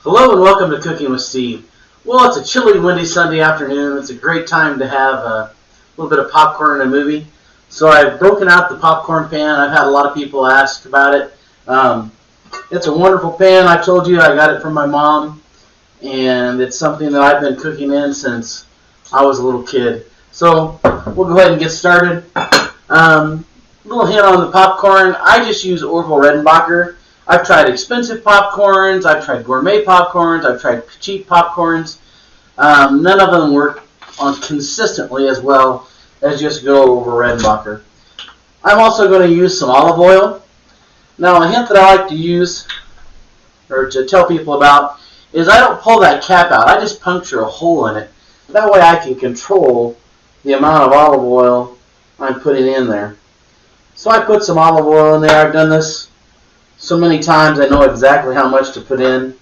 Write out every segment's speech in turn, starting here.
Hello and welcome to Cooking with Steve. Well, it's a chilly, windy Sunday afternoon. It's a great time to have a little bit of popcorn and a movie. So I've broken out the popcorn pan. I've had a lot of people ask about it. It's a wonderful pan. I told you I got it from my mom, and it's something that I've been cooking in since I was a little kid. So we'll go ahead and get started. Little hint on the popcorn. I just use Orville Redenbacher. I've tried expensive popcorns, I've tried gourmet popcorns, I've tried cheap popcorns. None of them work consistently as well as just good old Orville Redenbacher. I'm also going to use some olive oil. Now, a hint that I like to use, or to tell people about, is I don't pull that cap out. I just puncture a hole in it. That way I can control the amount of olive oil I'm putting in there. So I put some olive oil in there. I've done this so many times I know exactly how much to put in.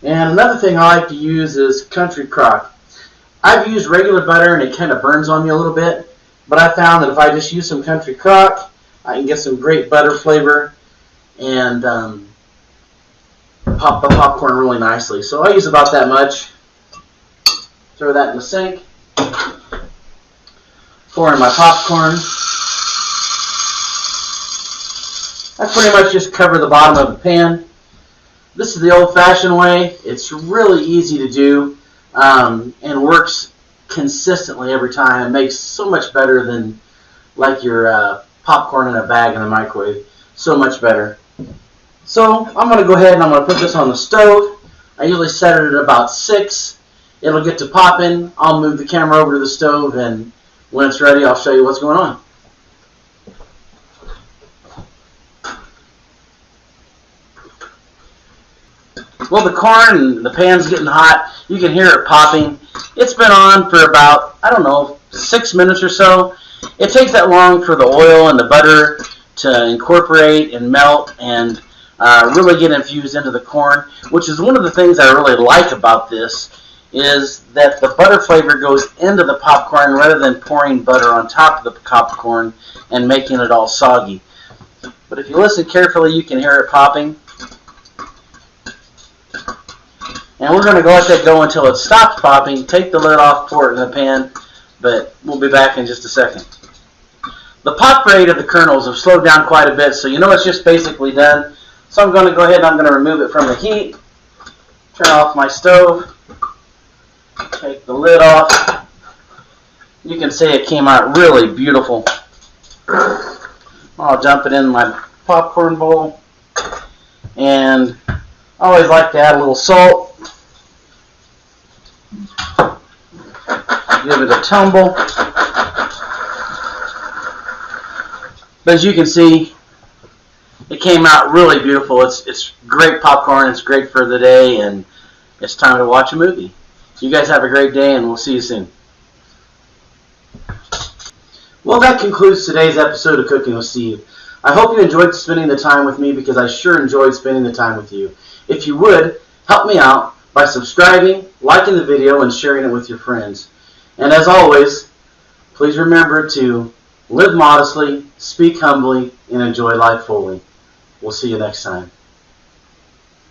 And another thing I like to use is country crock. I've used regular butter and it kind of burns on me a little bit, but I found that if I just use some country crock, I can get some great butter flavor and pop the popcorn really nicely. So I use about that much. Throw that in the sink. Pour in my popcorn. I pretty much just cover the bottom of the pan. This is the old-fashioned way. It's really easy to do and works consistently every time. It makes so much better than like your popcorn in a bag in the microwave. So much better. So I'm going to go ahead and I'm going to put this on the stove. I usually set it at about 6. It'll get to popping. I'll move the camera over to the stove, and when it's ready, I'll show you what's going on. Well, the corn and the pan's getting hot. You can hear it popping. It's been on for about, 6 minutes or so. It takes that long for the oil and the butter to incorporate and melt and really get infused into the corn, which is one of the things I really like about this, is that the butter flavor goes into the popcorn rather than pouring butter on top of the popcorn and making it all soggy. But if you listen carefully, you can hear it popping. And we're going to let that go until it stops popping. Take the lid off, pour it in the pan, but we'll be back in just a second. The pop rate of the kernels have slowed down quite a bit, so you know it's just basically done. So I'm going to go ahead and I'm going to remove it from the heat. Turn off my stove. Take the lid off. You can see it came out really beautiful. I'll dump it in my popcorn bowl. And I always like to add a little salt. Give it a tumble. But as you can see, it came out really beautiful. It's great popcorn. It's great for the day, and it's time to watch a movie. You guys have a great day, and we'll see you soon. Well, that concludes today's episode of Cooking with Steve. I hope you enjoyed spending the time with me, because I sure enjoyed spending the time with you. If you would, help me out by subscribing, liking the video, and sharing it with your friends. And as always, please remember to live modestly, speak humbly, and enjoy life fully. We'll see you next time.